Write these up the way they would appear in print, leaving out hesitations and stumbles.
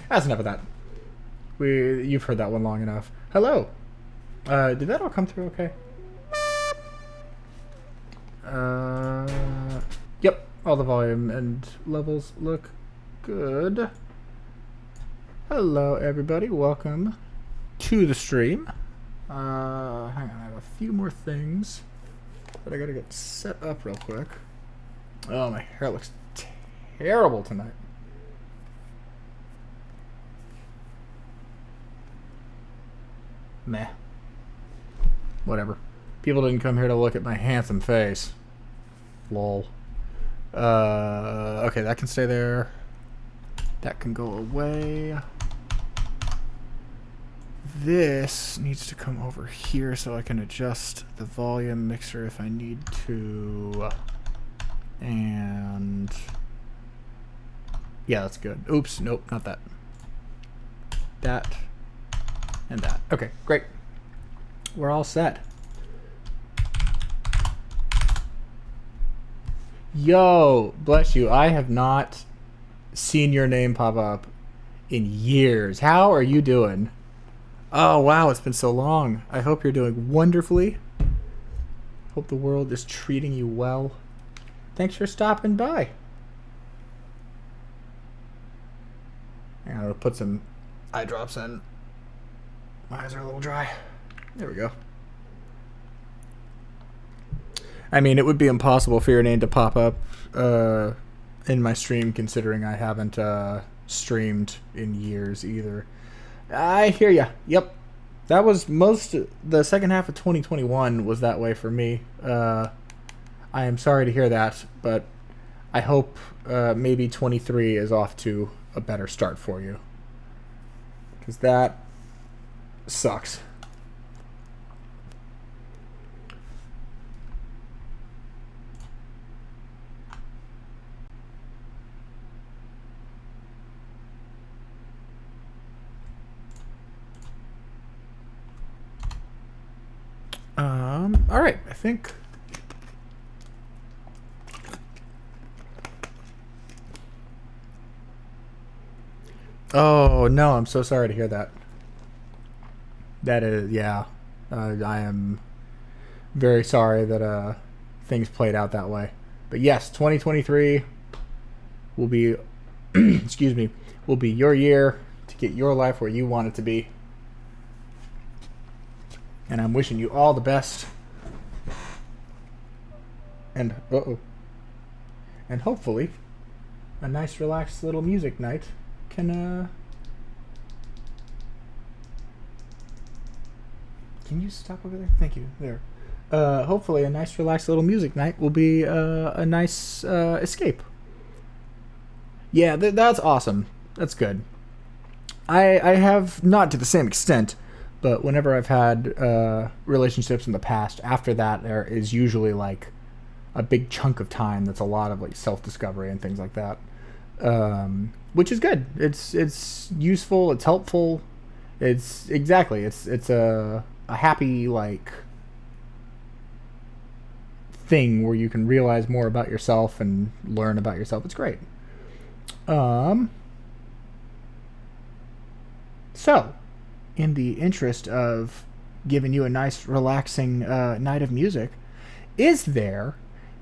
That's enough of that. You've heard that one long enough. Hello. Did that all come through okay? Yep. All the volume and levels look good. Hello, everybody. Welcome to the stream. Hang on. I have a few more things that I gotta get set up real quick. Oh, my hair looks terrible tonight. Meh. Whatever. People didn't come here to look at my handsome face. Lol. Okay, that can stay there. That can go away. This needs to come over here so I can adjust the volume mixer if I need to. And yeah, that's good. Oops, nope, not that. That and that. Okay, great. We're all set. Yo, bless you. I have not seen your name pop up in years. How are you doing? Oh, wow, it's been so long. I hope you're doing wonderfully. Hope the world is treating you well. Thanks for stopping by. I'm going to put some eye drops in. My eyes are a little dry. There we go. I mean, it would be impossible for your name to pop up in my stream, considering I haven't streamed in years either. I hear ya. Yep. That was the second half of 2021 was that way for me. I am sorry to hear that, but I hope maybe 23 is off to a better start for you. Because that sucks. All right, I think. Oh, no, I'm so sorry to hear that. That is, yeah. I am very sorry that things played out that way. But yes, 2023 will be, excuse me, will be your year to get your life where you want it to be. And I'm wishing you all the best. And, and hopefully, a nice relaxed little music night can you stop over there? Thank you. There. Hopefully a nice relaxed little music night will be a nice escape. Yeah, that's awesome. That's good. I have not to the same extent, but whenever I've had relationships in the past, after that there is usually like a big chunk of time that's a lot of like self-discovery and things like that, which is good. It's useful. It's helpful. It's a happy like thing where you can realize more about yourself and learn about yourself. It's great. So, in the interest of giving you a nice relaxing night of music, is there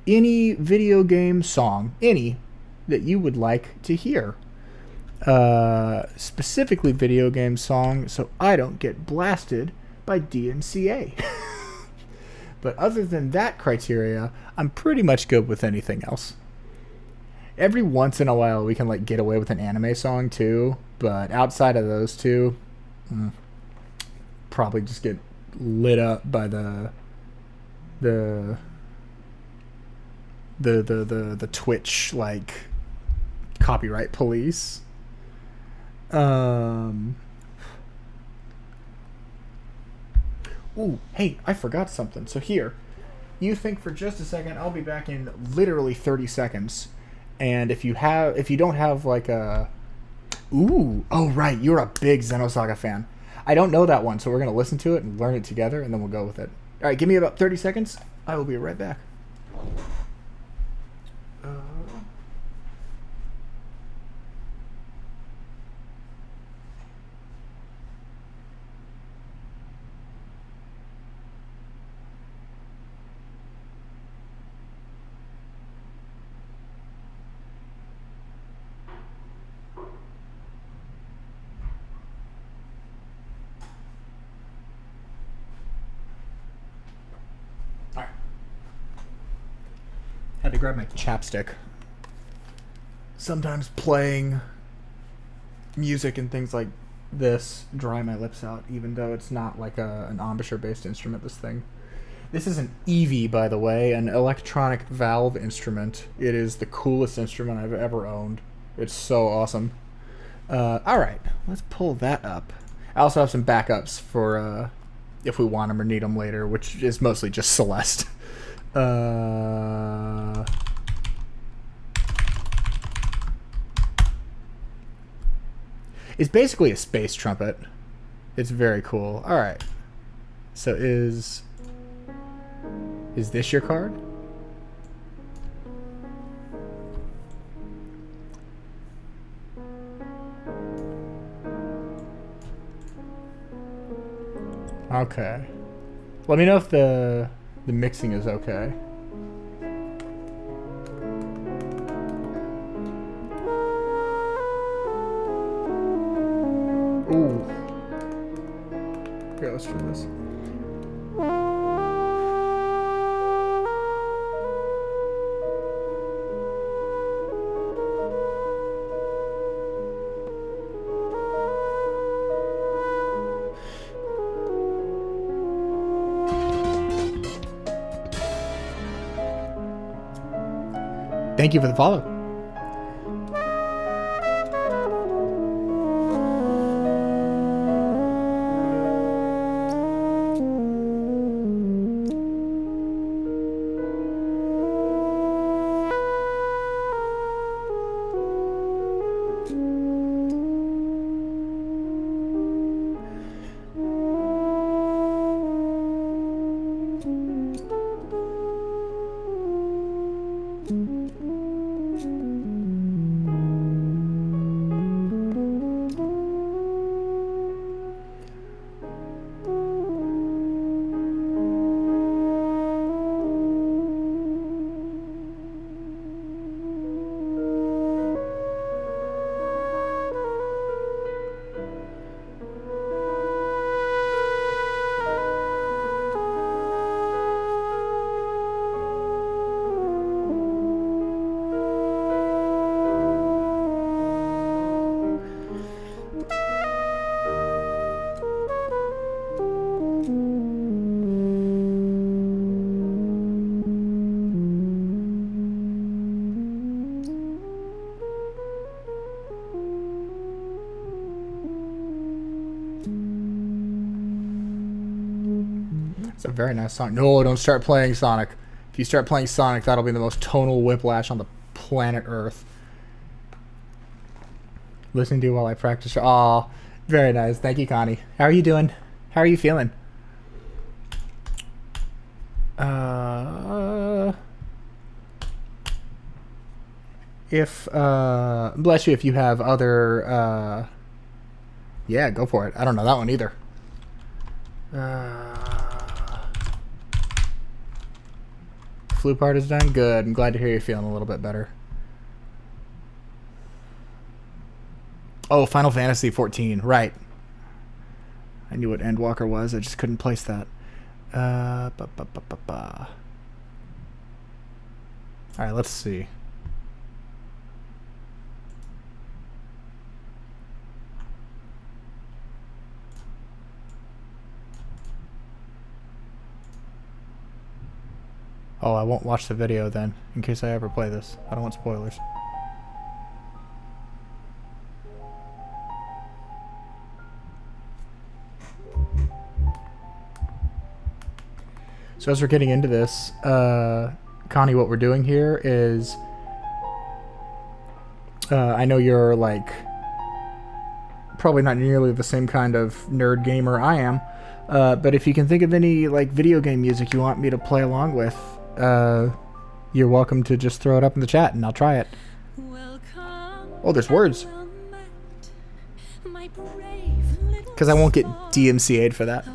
any video game song, that you would like to hear? Specifically video game song, so I don't get blasted by DMCA. But other than that criteria, I'm pretty much good with anything else. Every once in a while we can like get away with an anime song too, but outside of those two, probably just get lit up by the Twitch like copyright police. Ooh, hey, I forgot something. So here, you think for just a second. I'll be back in literally 30 seconds. And if you don't have like a, oh right, you're a big Xenosaga fan. I don't know that one, so we're gonna listen to it and learn it together, and then we'll go with it. All right, give me about 30 seconds. I will be right back. Had to grab my chapstick. Sometimes playing music and things like this dry my lips out, even though it's not like an embouchure-based instrument, this thing. This is an Eevee, by the way, an electronic valve instrument. It is the coolest instrument I've ever owned. It's so awesome. Alright, let's pull that up. I also have some backups for if we want them or need them later, which is mostly just Celeste. It's basically a space trumpet. It's very cool. Alright. So is this your card? Okay. Let me know if the mixing is okay. Ooh. Here, let's try this. Thank you for the follow. It's a very nice song. No, don't start playing Sonic. If you start playing Sonic, that'll be the most tonal whiplash on the planet Earth. Listening to you while I practice. Aw, very nice. Thank you, Connie. How are you doing? How are you feeling? Bless you if you have other, yeah, go for it. I don't know that one either. Flu part is done? Good. I'm glad to hear you're feeling a little bit better. Oh, Final Fantasy 14. Right. I knew what Endwalker was. I just couldn't place that. Alright, let's see. Oh, I won't watch the video then, in case I ever play this. I don't want spoilers. So as we're getting into this, Connie, what we're doing here is... I know you're, like, probably not nearly the same kind of nerd gamer I am, but if you can think of any, like, video game music you want me to play along with, you're welcome to just throw it up in the chat and I'll try it. Oh, there's words. Because I won't get DMCA'd for that.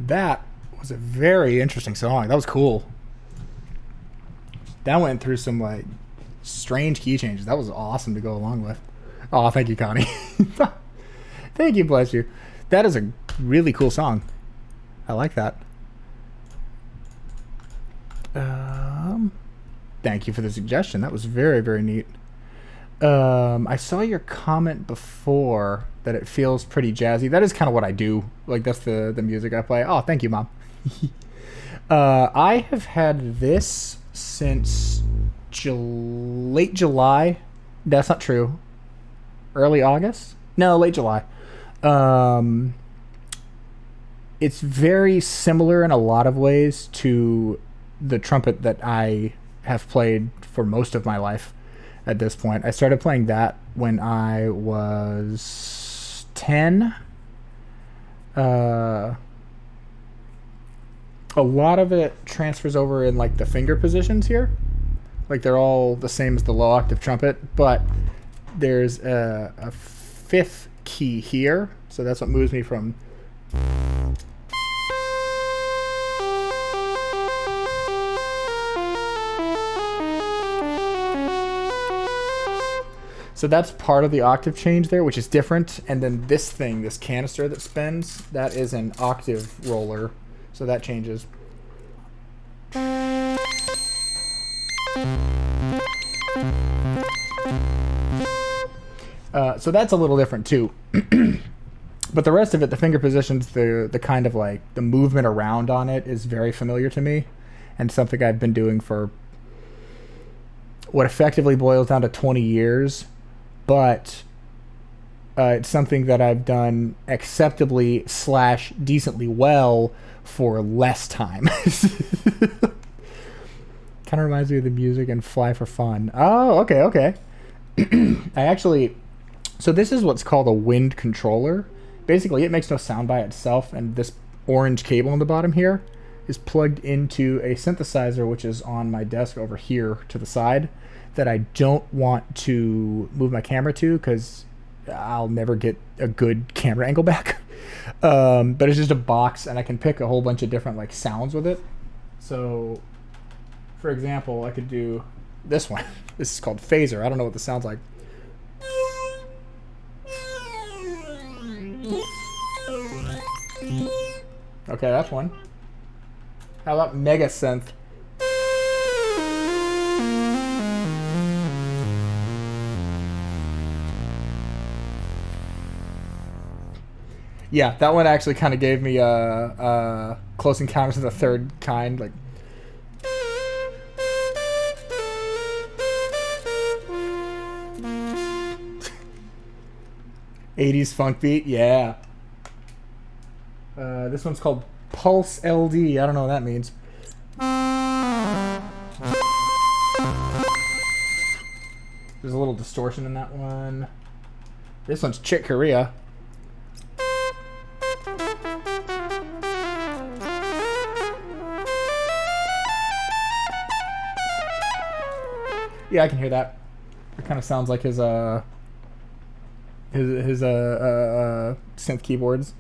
That was a very interesting song. That was cool. That went through some like strange key changes. That was awesome to go along with. Oh, thank you, Connie. Thank you, bless you. That is a really cool song. I like that. Thank you for the suggestion. That was very, very neat. I saw your comment before that it feels pretty jazzy. That is kind of what I do. Like, that's the music I play. Oh, thank you, Mom. I have had this since late July. That's not true. Early August? No, late July. It's very similar in a lot of ways to the trumpet that I have played for most of my life at this point. I started playing that when I was 10. A lot of it transfers over in like the finger positions here. Like they're all the same as the low octave trumpet, but there's a fifth key here. So that's what moves me from so that's part of the octave change there, which is different. And then this thing, this canister that spins, that is an octave roller. So that changes. So that's a little different too. But the rest of it, the finger positions, the kind of like the movement around on it is very familiar to me and something I've been doing for what effectively boils down to 20 years. But it's something that I've done acceptably / decently well for less time. Kind of reminds me of the music in Fly for Fun. Oh, okay. So this is what's called a wind controller. Basically, it makes no sound by itself, and this orange cable on the bottom here is plugged into a synthesizer, which is on my desk over here to the side, that I don't want to move my camera to because I'll never get a good camera angle back. But it's just a box, and I can pick a whole bunch of different like sounds with it. So, for example, I could do this one. This is called Phaser. I don't know what this sounds like. Okay, that's one. How about Mega Synth? Yeah, that one actually kind of gave me a Close Encounters of the Third Kind, like. '80s funk beat, yeah. This one's called Pulse LD. I don't know what that means. There's a little distortion in that one. This one's Chick Corea. Yeah, I can hear that. It kind of sounds like his synth keyboards.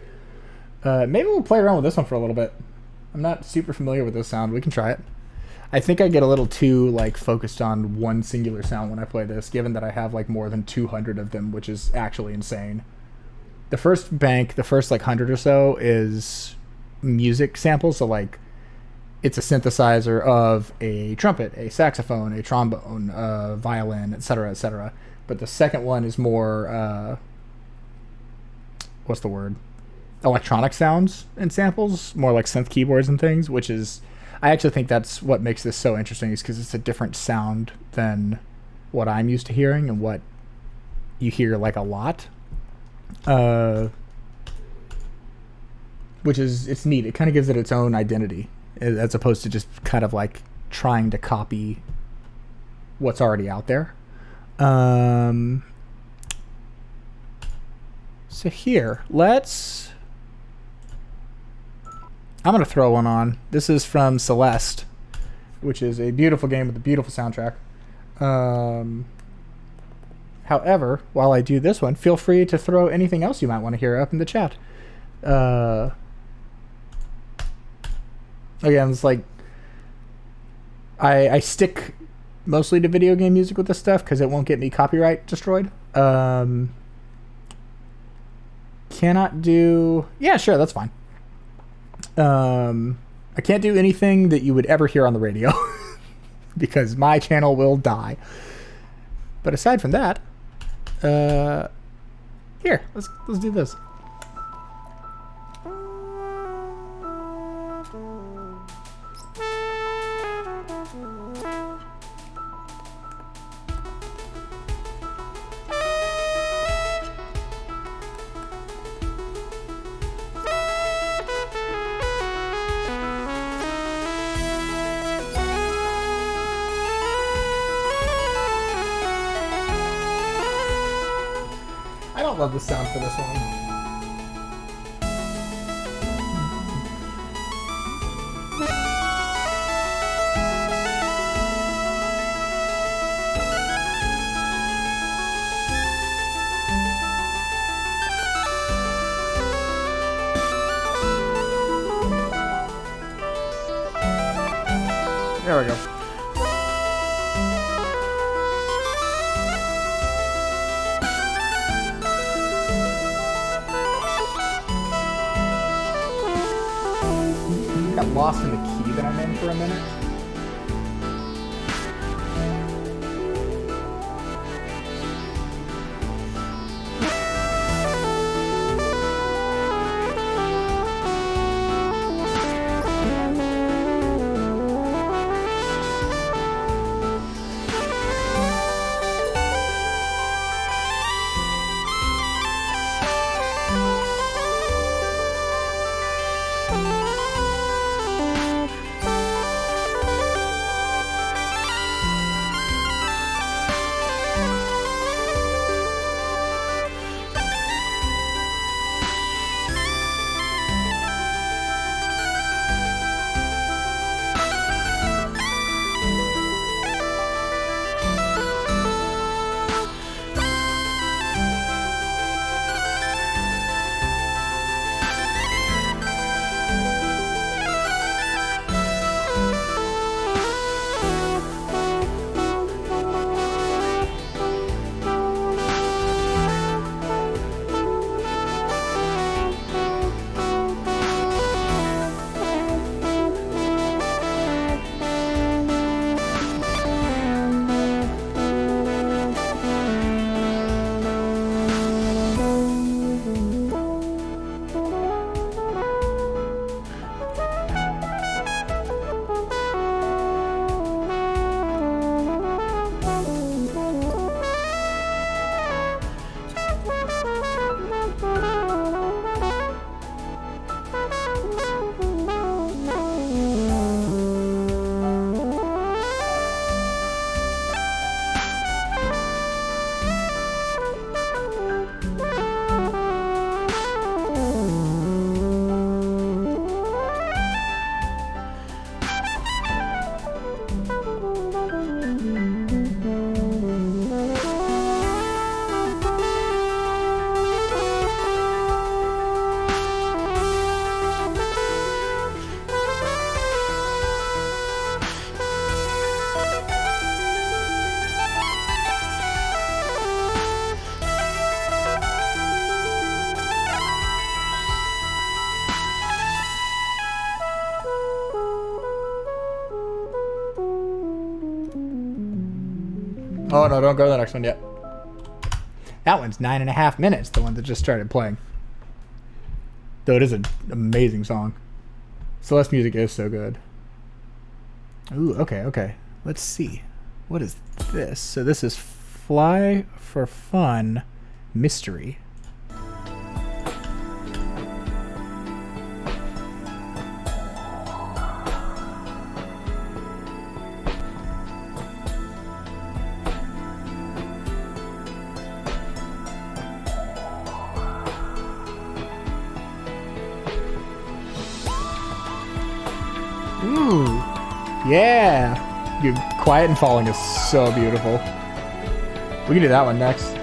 Maybe we'll play around with this one for a little bit. I'm not super familiar with this sound. We can try it. I think I get a little too like focused on one singular sound when I play this, given that I have like more than 200 of them, which is actually insane. The first bank, the first like 100 or so, is music samples. So like, it's a synthesizer of a trumpet, a saxophone, a trombone, a violin, etc., etc. But the second one is more what's the word? Electronic sounds and samples, more like synth keyboards and things, which is, I actually think that's what makes this so interesting, is because it's a different sound than what I'm used to hearing and what you hear like a lot. Which is, it's neat. It kind of gives it its own identity as opposed to just kind of like trying to copy what's already out there. So here, I'm going to throw one on. This is from Celeste, which is a beautiful game with a beautiful soundtrack. However, while I do this one, feel free to throw anything else you might want to hear up in the chat. Again, it's like I stick mostly to video game music with this stuff because it won't get me copyright destroyed. Cannot do... Yeah, sure, that's fine. I can't do anything that you would ever hear on the radio because my channel will die. But aside from that, here, let's do this. I don't love the sound for this one. There we go. Got lost in the key that I'm in for a minute. Oh no, don't go to the next one yet. That one's 9.5 minutes, the one that just started playing. Though it is an amazing song. Celeste music is so good. Ooh, okay. Let's see. What is this? So this is Fly for Fun Mystery. Ooh, yeah. Dude, Quiet and Falling is so beautiful. We can do that one next.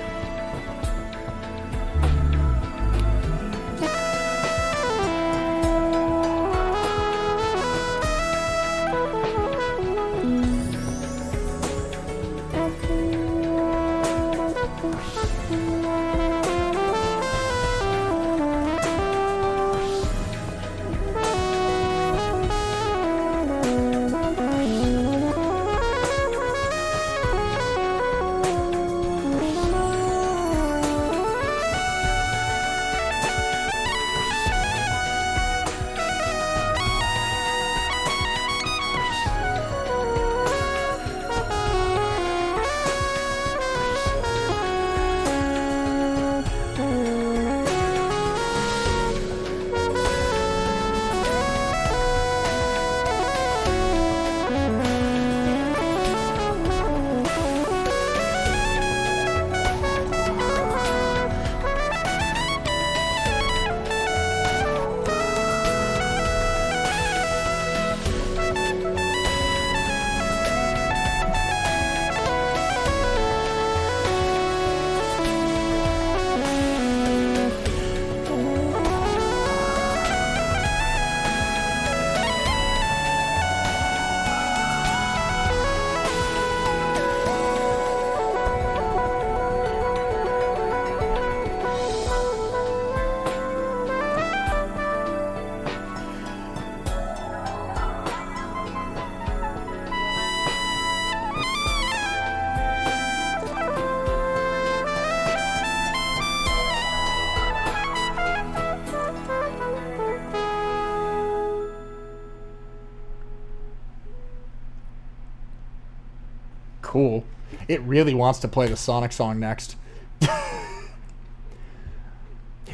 cool. It really wants to play the Sonic song next.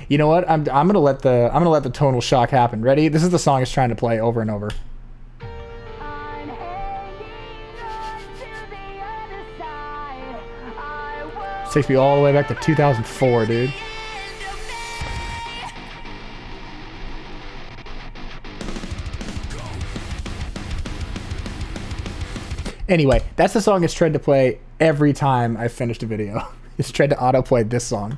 You know what? I'm gonna let the tonal shock happen. Ready? This is the song it's trying to play over and over. This takes me all the way back to 2004, dude. Anyway, that's the song it's tried to play every time I've finished a video. It's tried to autoplay this song.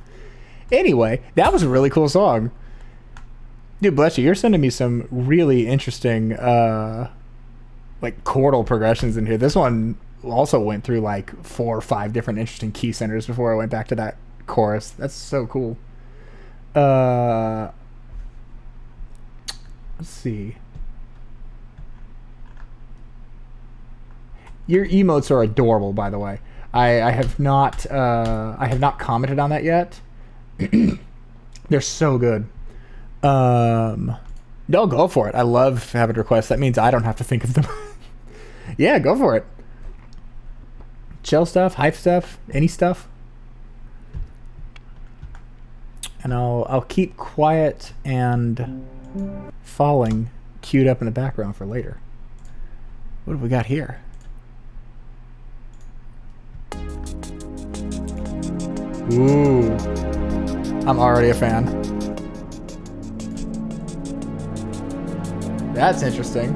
Anyway, that was a really cool song. Dude, bless you. You're sending me some really interesting, like, chordal progressions in here. This one also went through, like, 4 or 5 different interesting key centers before I went back to that chorus. That's so cool. Let's see. Your emotes are adorable, by the way. I have not commented on that yet. They're so good. No, go for it. I love having requests. That means I don't have to think of them. Yeah, go for it. Chill stuff, hype stuff, any stuff. And I'll keep quiet and falling queued up in the background for later. What have we got here? Ooh. I'm already a fan. That's interesting.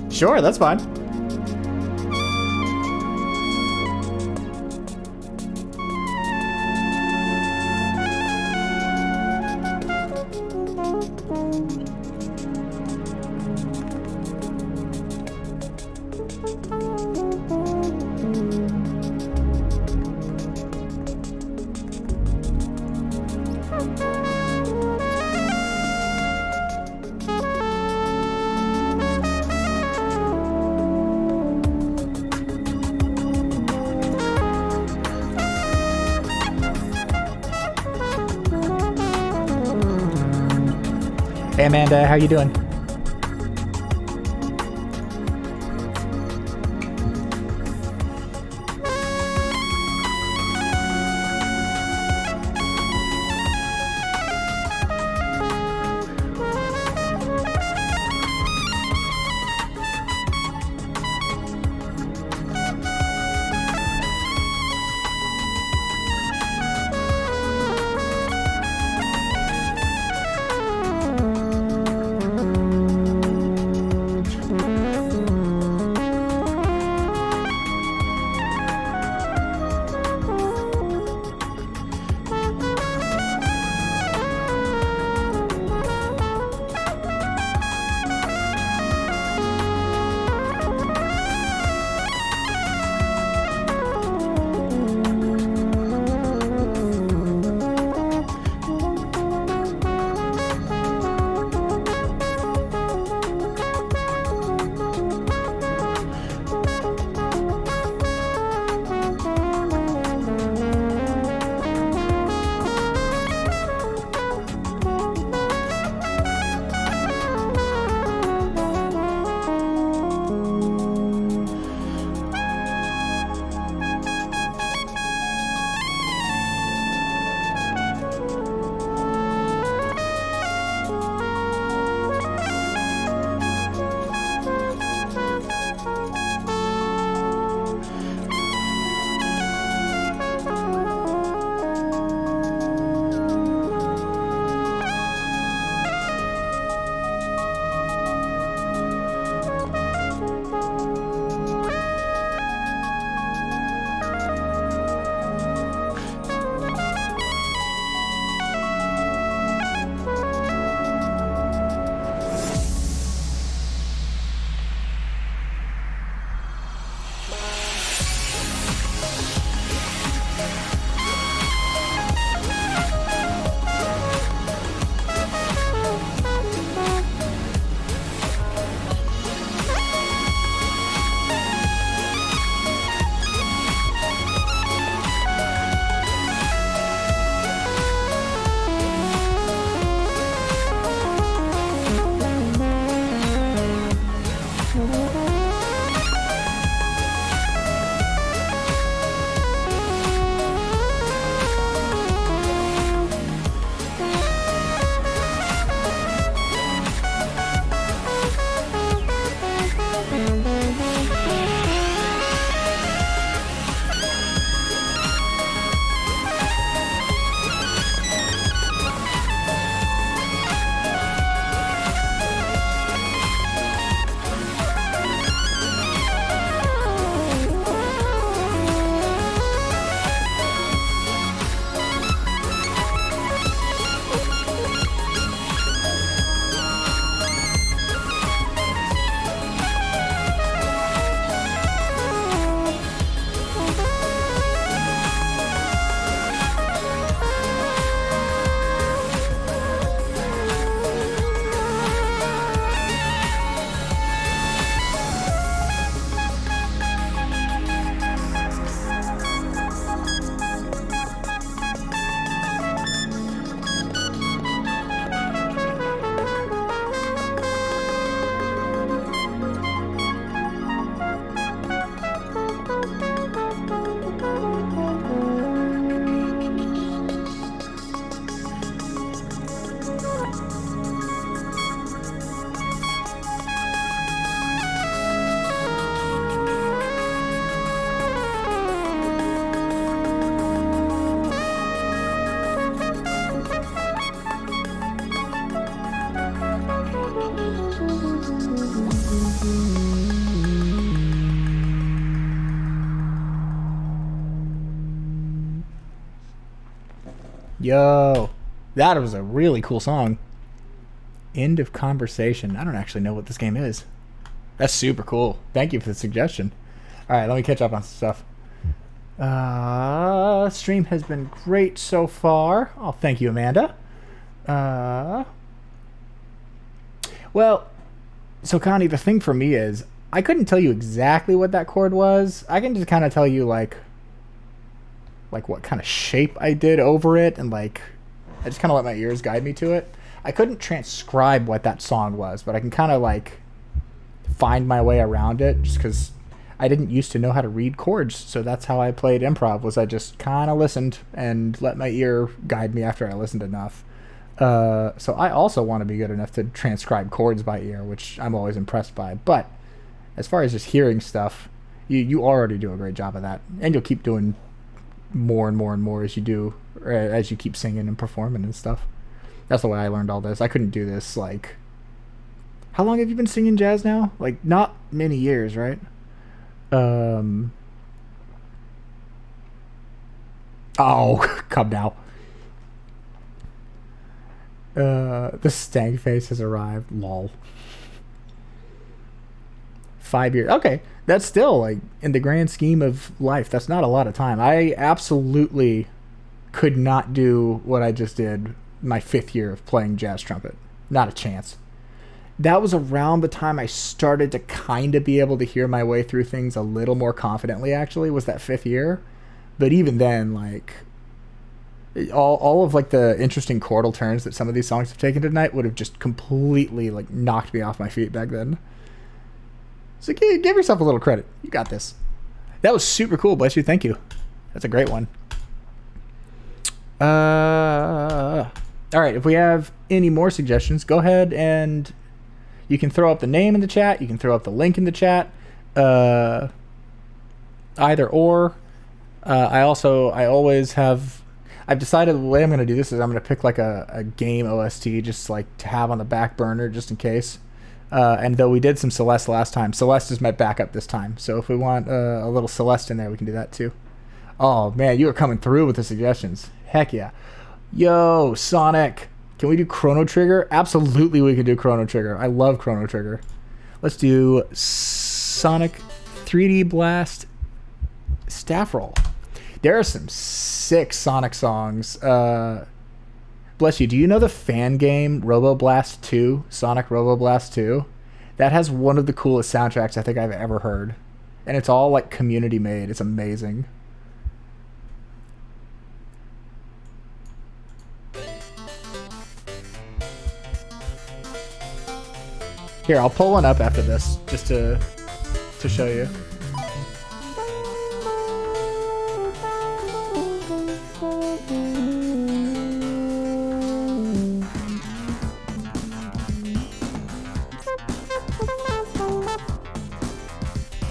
Sure, that's fine. Hey Amanda, how you doing? Yo, that was a really cool song. End of conversation. I don't actually know what this game is. That's super cool. Thank you for the suggestion. All right, let me catch up on some stuff. Stream has been great so far. Oh, thank you, Amanda. Well, so Connie, the thing for me is I couldn't tell you exactly what that chord was. I can just kind of tell you like what kind of shape I did over it, and like I just kind of let my ears guide me to it. I couldn't transcribe what that song was, but I can kind of like find my way around it just because I didn't used to know how to read chords. So that's how I played improv, was I just kind of listened and let my ear guide me after I listened enough. So I also want to be good enough to transcribe chords by ear, which I'm always impressed by. But as far as just hearing stuff, you already do a great job of that. And you'll keep doing more and more and more as you do, as you keep singing and performing and stuff. That's the way I learned all this. I couldn't do this, like... How long have you been singing jazz now? Like, not many years, right? Oh, come now. The stank face has arrived. Lol. 5 years. Okay, that's still, like, in the grand scheme of life, that's not a lot of time. I absolutely could not do what I just did my 5th year of playing jazz trumpet. Not a chance. That was around the time I started to kind of be able to hear my way through things a little more confidently, actually, was that 5th year. But even then, like, all of, like, the interesting chordal turns that some of these songs have taken tonight would have just completely, like, knocked me off my feet back then. So give yourself a little credit. You got this. That was super cool. Bless you. Thank you. That's a great one. All right. If we have any more suggestions, go ahead and you can throw up the name in the chat. You can throw up the link in the chat. Either or. I've decided the way I'm going to do this is I'm going to pick like a game OST just like to have on the back burner just in case. And though we did some Celeste last time, Celeste is my backup this time. So if we want a little Celeste in there, we can do that too. Oh man, you are coming through with the suggestions. Heck yeah. Yo, Sonic. Can we do Chrono Trigger? Absolutely we can do Chrono Trigger. I love Chrono Trigger. Let's do Sonic 3D Blast Staff Roll. There are some sick Sonic songs. Bless you. Do you know the fan game Robo Blast 2? Sonic Robo Blast 2? That has one of the coolest soundtracks I think I've ever heard. And it's all like community made. It's amazing. Here, I'll pull one up after this just to show you.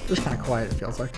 Just kind of quiet, it feels like.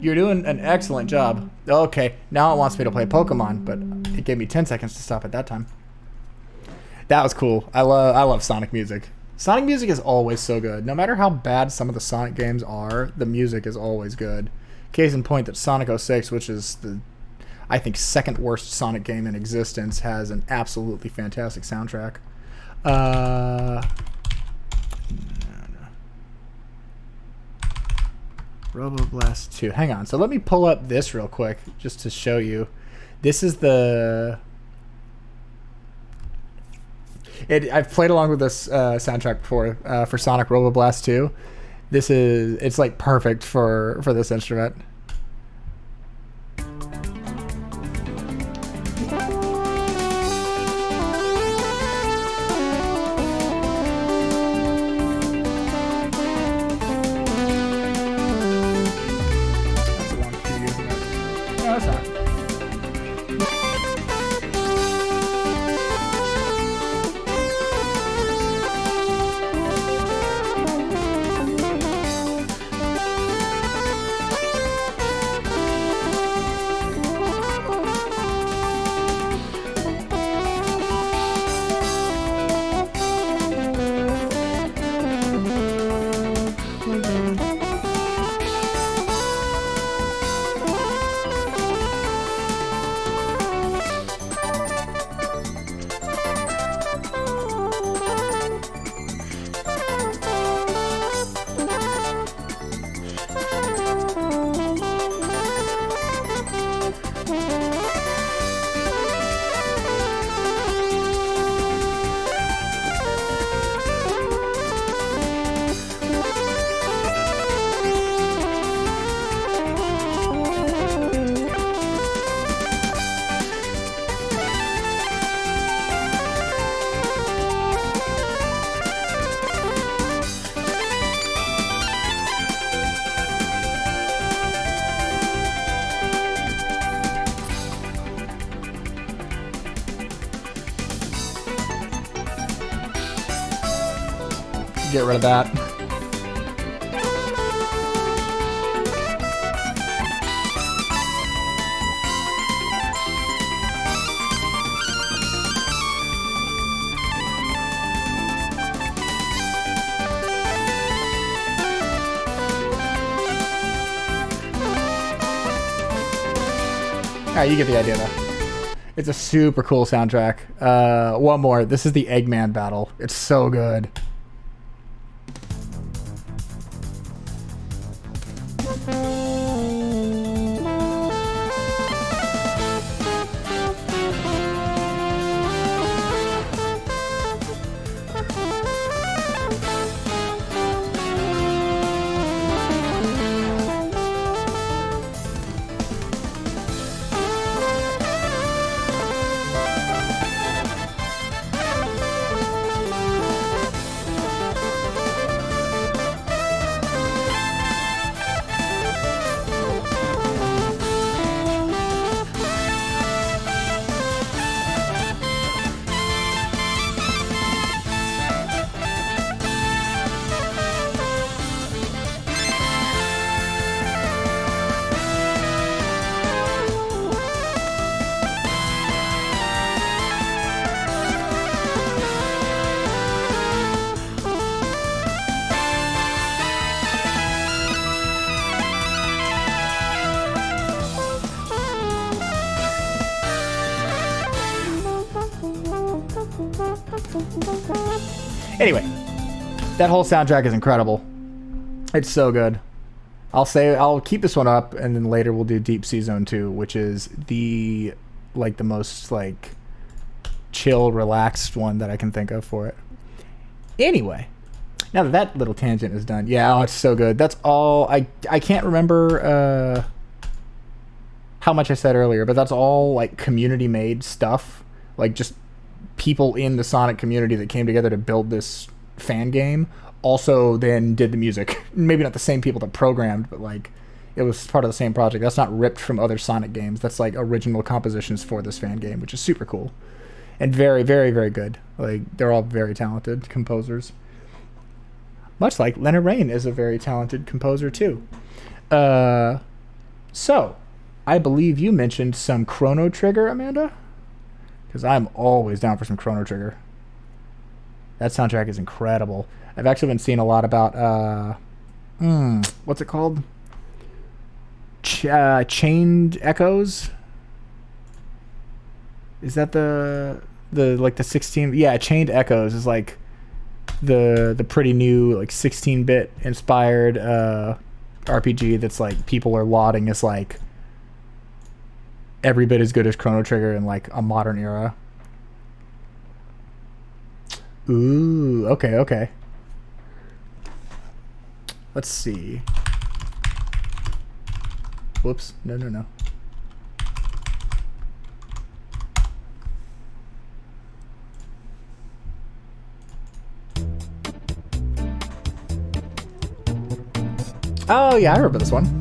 You're doing an excellent job. Okay, now it wants me to play Pokemon, but it gave me 10 seconds to stop at that time. That was cool. I love Sonic music. Sonic music is always so good. No matter how bad some of the Sonic games are, the music is always good. Case in point that Sonic 06, which is the, I think, second worst Sonic game in existence, has an absolutely fantastic soundtrack. Roboblast 2. Hang on. So let me pull up this real quick just to show you. This is the... I've played along with this soundtrack before for Sonic Roboblast 2. It's like perfect for this instrument. Get rid of that. Alright, you get the idea though. It's a super cool soundtrack. One more. This is the Eggman battle. It's so good. Anyway, that whole soundtrack is incredible. It's so good. I'll keep this one up, and then later we'll do Deep Sea Zone 2, which is the most chill, relaxed one that I can think of for it. Anyway, now that little tangent is done, yeah, it's so good. That's all. I can't remember how much I said earlier, but that's all like community made stuff, like just people in the Sonic community that came together to build this fan game. Also then did the music. Maybe not the same people that programmed, but like it was part of the same project. That's not ripped from other Sonic games. That's like original compositions for this fan game, which is super cool and very, very, very good. Like they're all very talented composers. Much like Leonard Rain is a very talented composer too. So, I believe you mentioned some Chrono Trigger, Amanda? Because I'm always down for some Chrono Trigger. That soundtrack is incredible. I've actually been seeing a lot about, what's it called? Chained Echoes? Is that the like the 16? Yeah, Chained Echoes is like the pretty new like 16-bit inspired RPG that's like people are lauding as like every bit as good as Chrono Trigger in like a modern era. Ooh, okay, okay. Let's see. Whoops. No, no, no. Oh, yeah, I remember this one.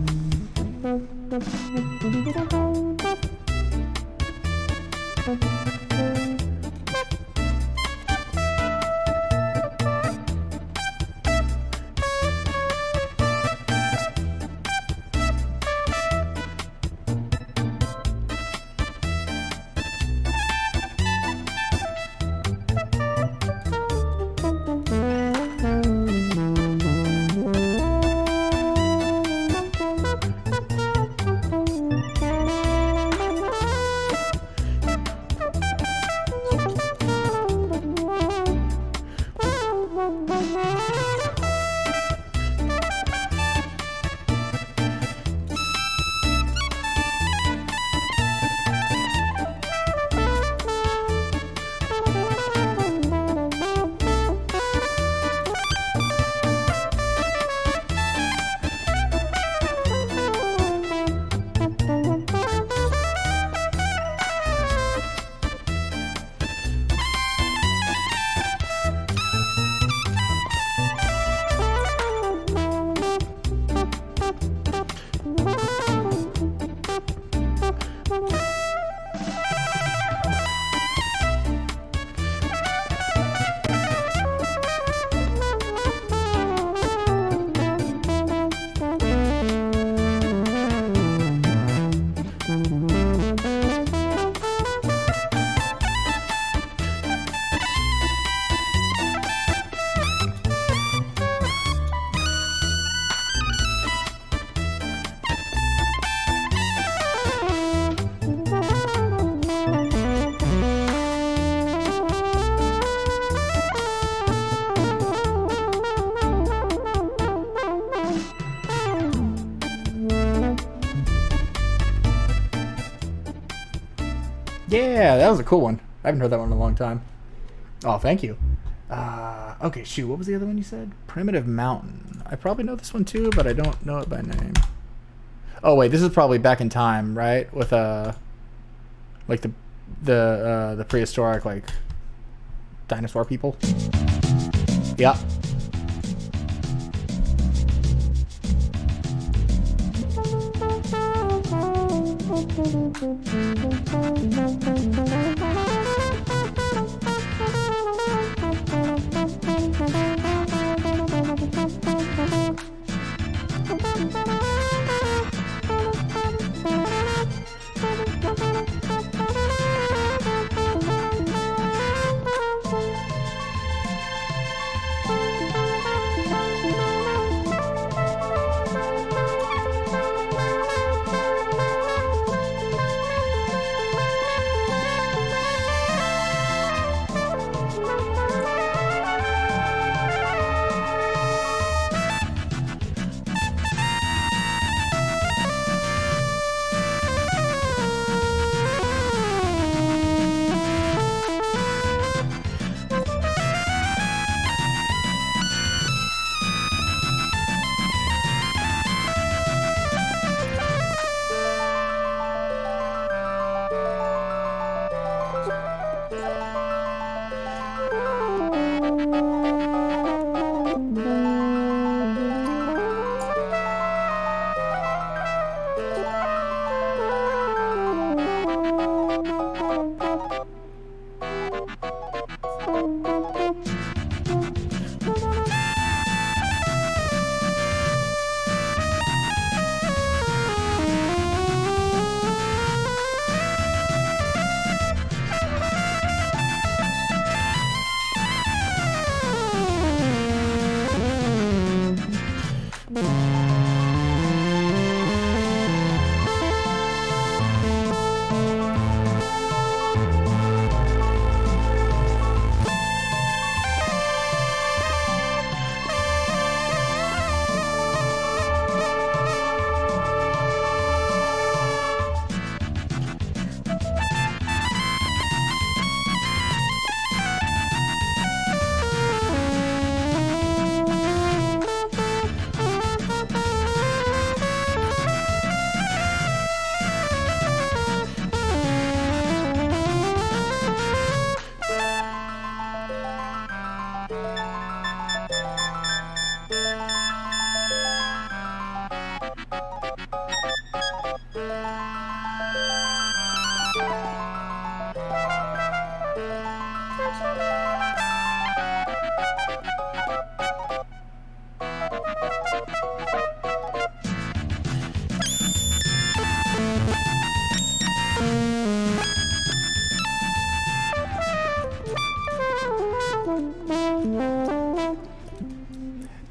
Yeah, that was a cool one. I haven't heard that one in a long time. Oh, thank you. Okay, shoot. What was the other one you said? Primitive Mountain. I probably know this one too, but I don't know it by name. Oh wait, this is probably Back in Time, right? With like the prehistoric like dinosaur people. Yeah.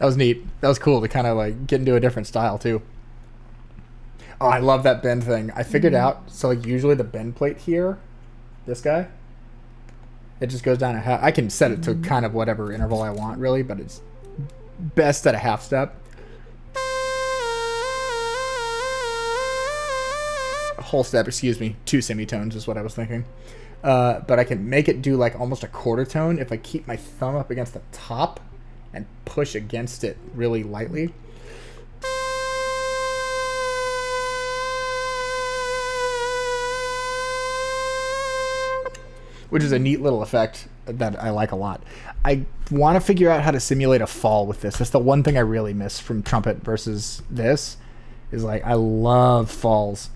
was neat. That was cool to kind of like get into a different style too. Oh, I love that bend thing. I figured out, so like usually the bend plate here, this guy, it just goes down a half. I can set it to kind of whatever interval I want really, but it's best at a half step. A whole step, excuse me, 2 semitones is what I was thinking. But I can make it do like almost a quarter tone if I keep my thumb up against the top and push against it really lightly. Which is a neat little effect that I like a lot. I want to figure out how to simulate a fall with this. That's the one thing I really miss from trumpet versus this, is like I love falls.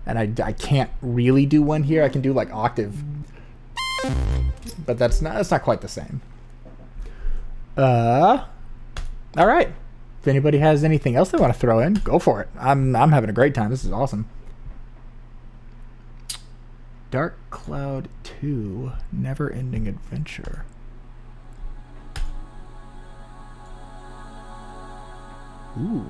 And I can't really do one here. I can do like octave. But that's not quite the same. All right. If anybody has anything else they want to throw in, go for it. I'm having a great time. This is awesome. Dark Cloud 2, Never Ending Adventure. Ooh.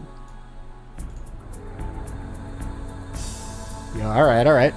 Yeah, all right.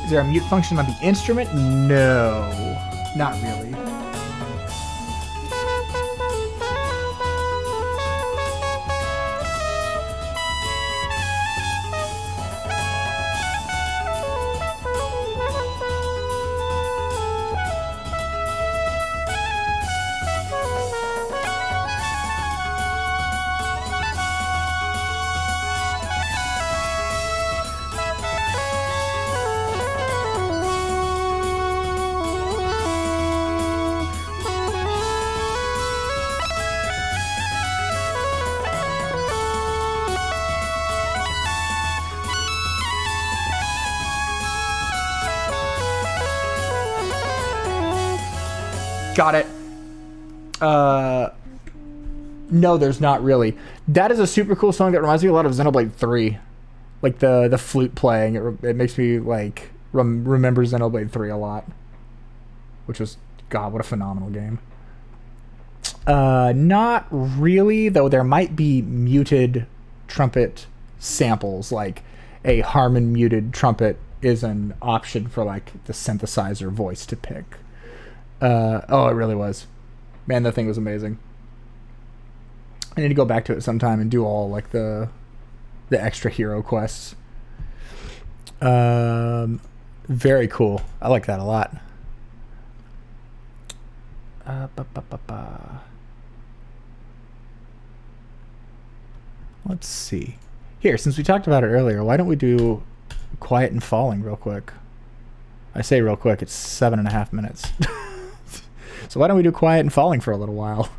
Is there a mute function on the instrument? No, not really. Got it. No, there's not really. That is a super cool song that reminds me a lot of Xenoblade 3. Like the flute playing, it makes me like remember Xenoblade 3 a lot. Which was, God, what a phenomenal game. Not really, though there might be muted trumpet samples, like a Harmon muted trumpet is an option for like the synthesizer voice to pick. Oh, it really was. Man, that thing was amazing. I need to go back to it sometime and do all like the extra hero quests. Very cool. I like that a lot. Let's see. Here, since we talked about it earlier, why don't we do Quiet and Falling real quick? I say real quick, it's 7.5 minutes. So why don't we do Quiet and Falling for a little while?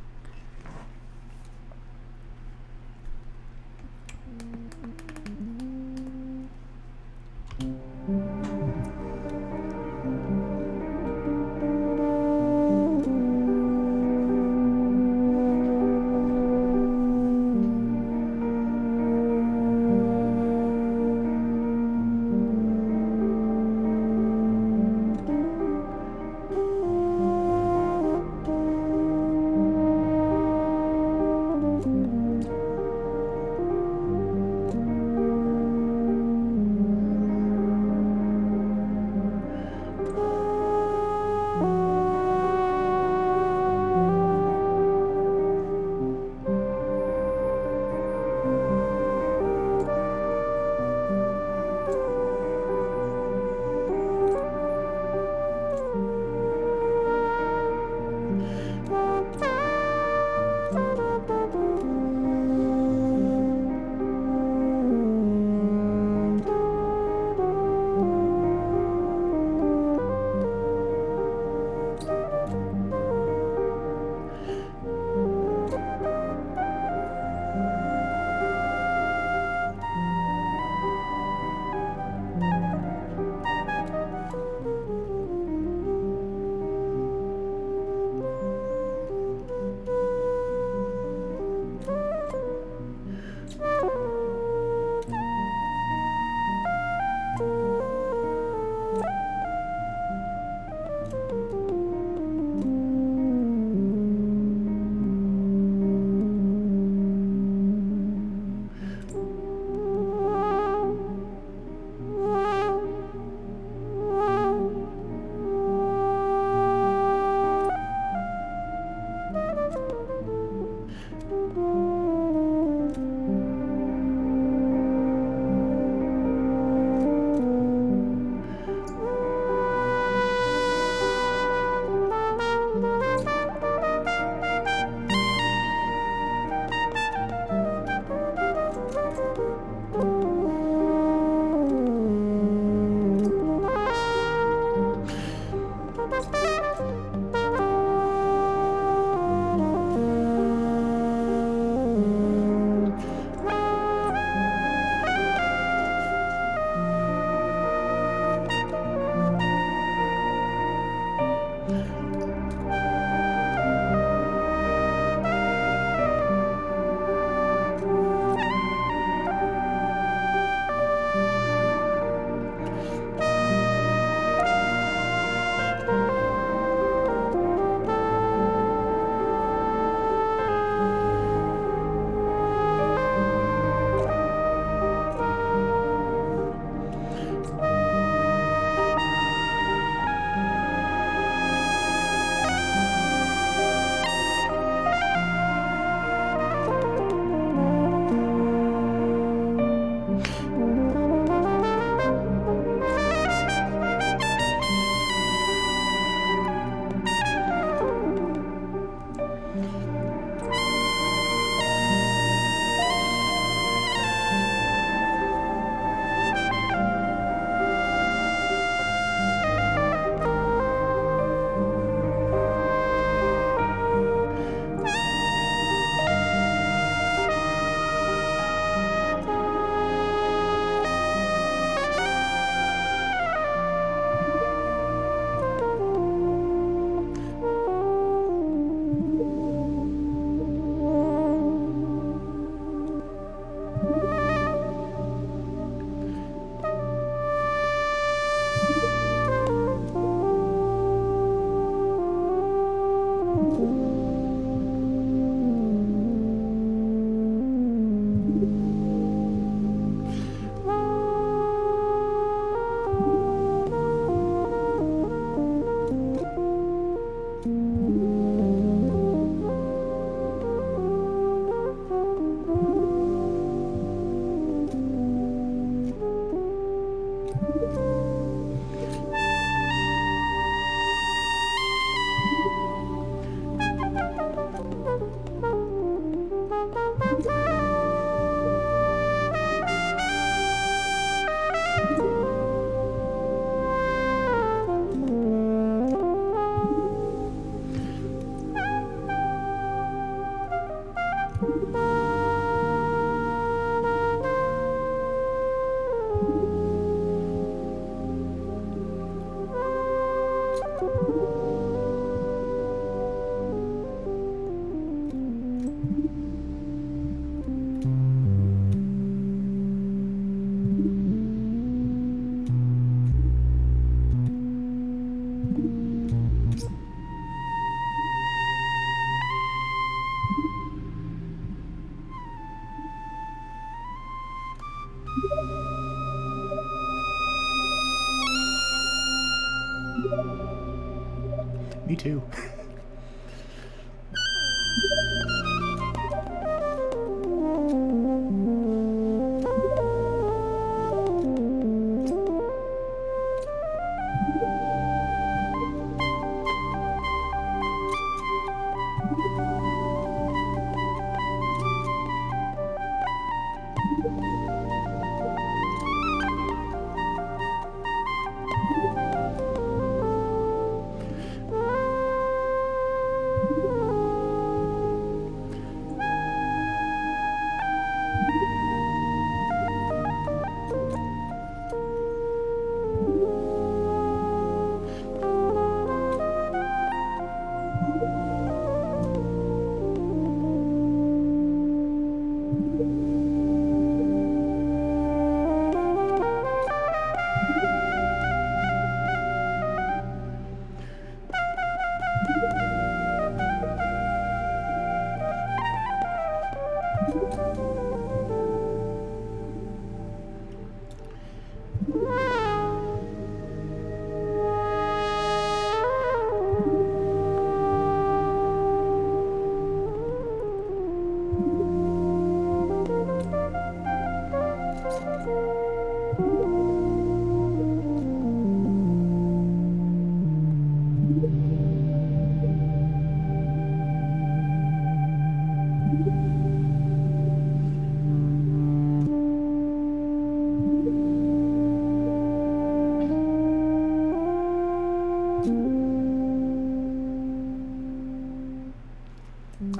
Me too.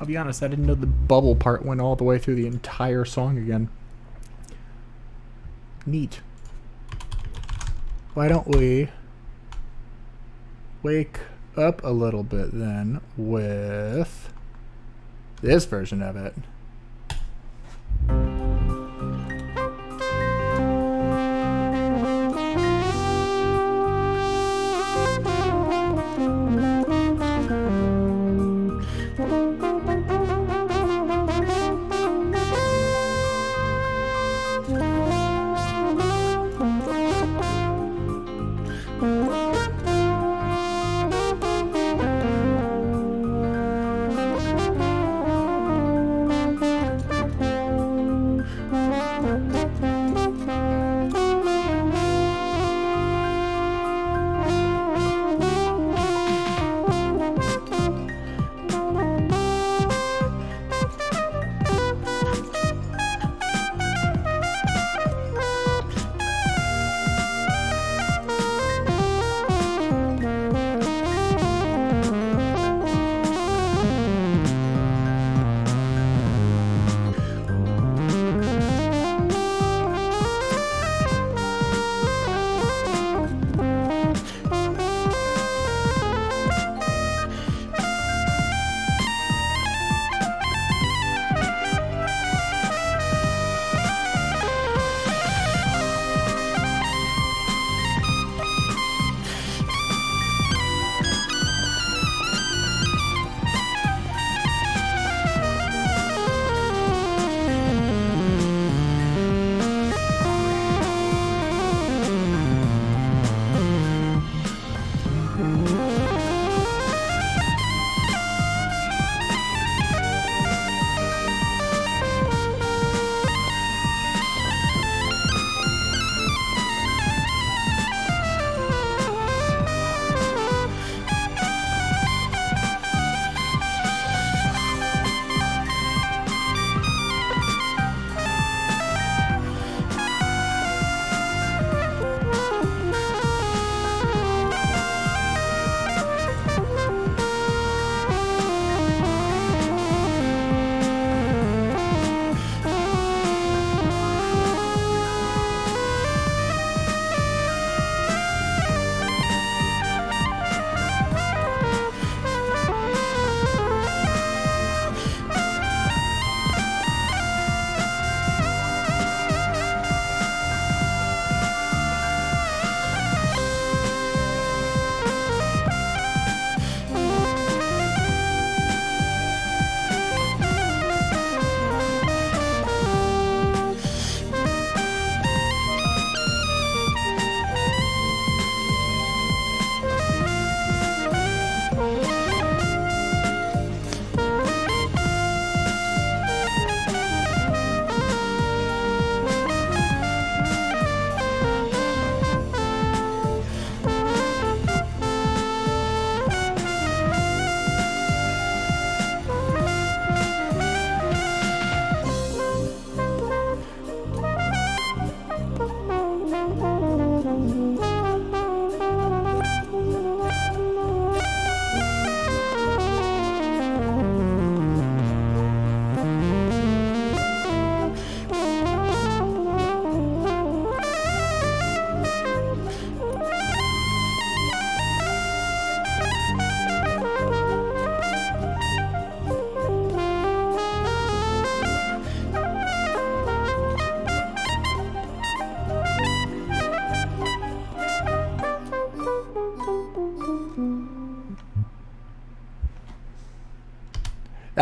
I'll be honest, I didn't know the bubble part went all the way through the entire song again. Neat. Why don't we wake up a little bit then with this version of it.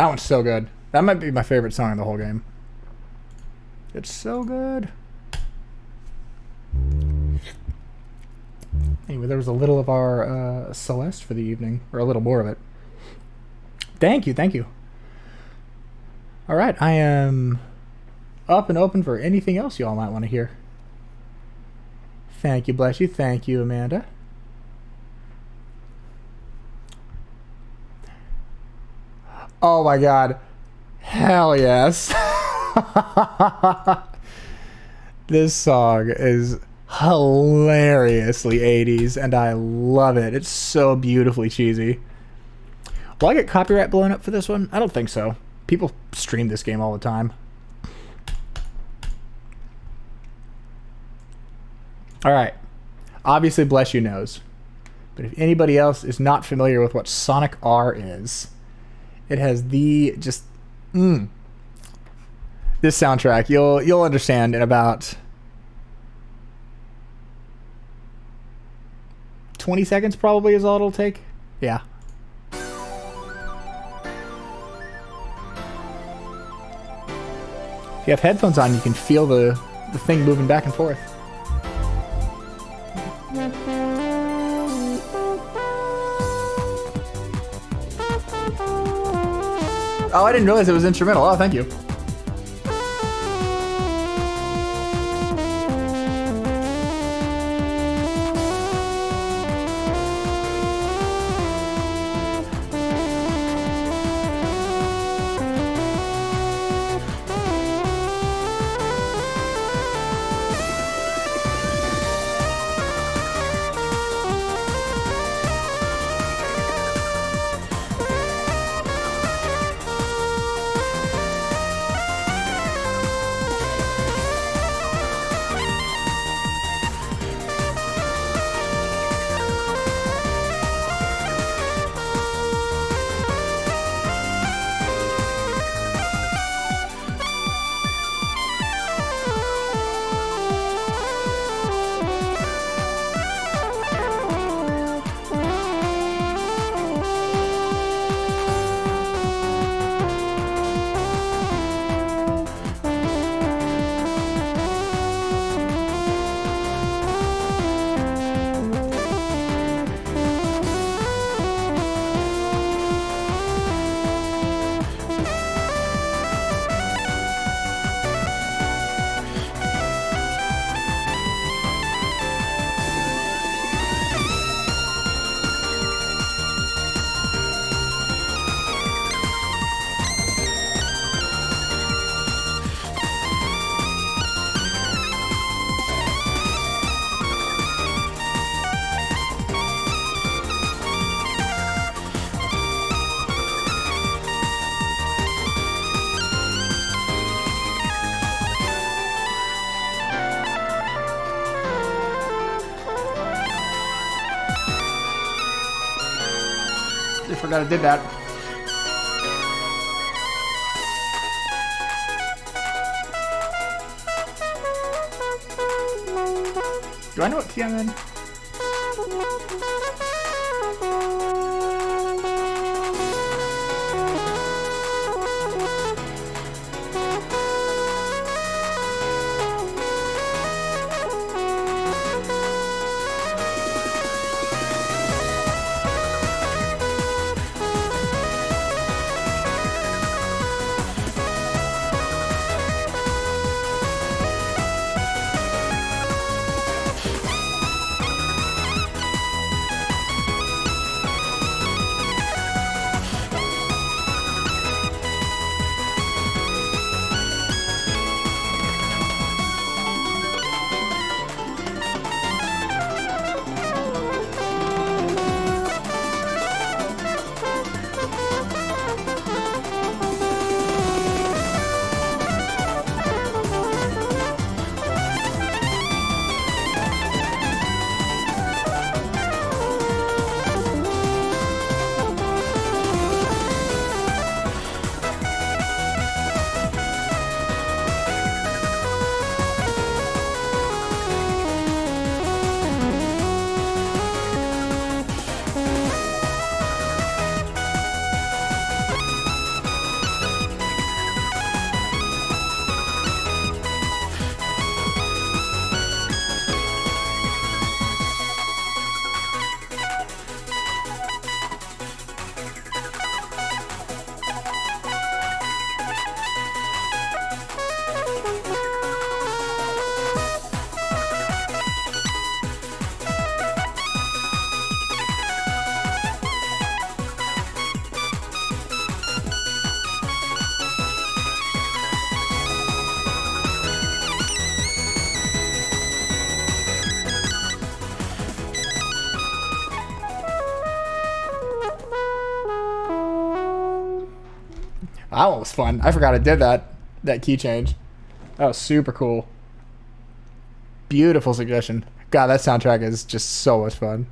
That one's so good. That might be my favorite song in the whole game. It's so good. Anyway, there was a little of our Celeste for the evening, or a little more of it. Thank you, thank you. All right, I am up and open for anything else y'all might want to hear. Thank you, bless you. Thank you, Amanda. Oh my God. Hell yes. This song is hilariously 80s and I love it. It's so beautifully cheesy. Will I get copyright blown up for this one? I don't think so. People stream this game all the time. All right. Obviously, Bless You knows. But if anybody else is not familiar with what Sonic R is, it has the just this soundtrack. You'll understand in about 20 seconds probably is all it'll take. Yeah. If you have headphones on, you can feel the thing moving back and forth. Oh, I didn't realize it was instrumental. Oh, thank you. I forgot I did that. Do I know what key I'm in? That one was fun. I forgot I did that key change. That was super cool. Beautiful suggestion. God, that soundtrack is just so much fun.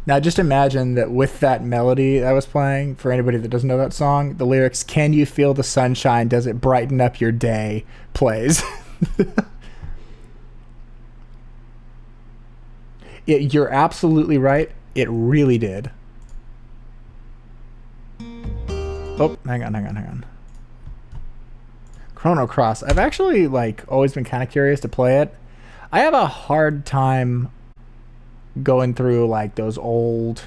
Now, just imagine that with that melody I was playing, for anybody that doesn't know that song, the lyrics, "Can you feel the sunshine? Does it brighten up your day?" plays. You're absolutely right. It really did. Oh, hang on. Chrono Cross. I've actually always been kind of curious to play it. I have a hard time going through those old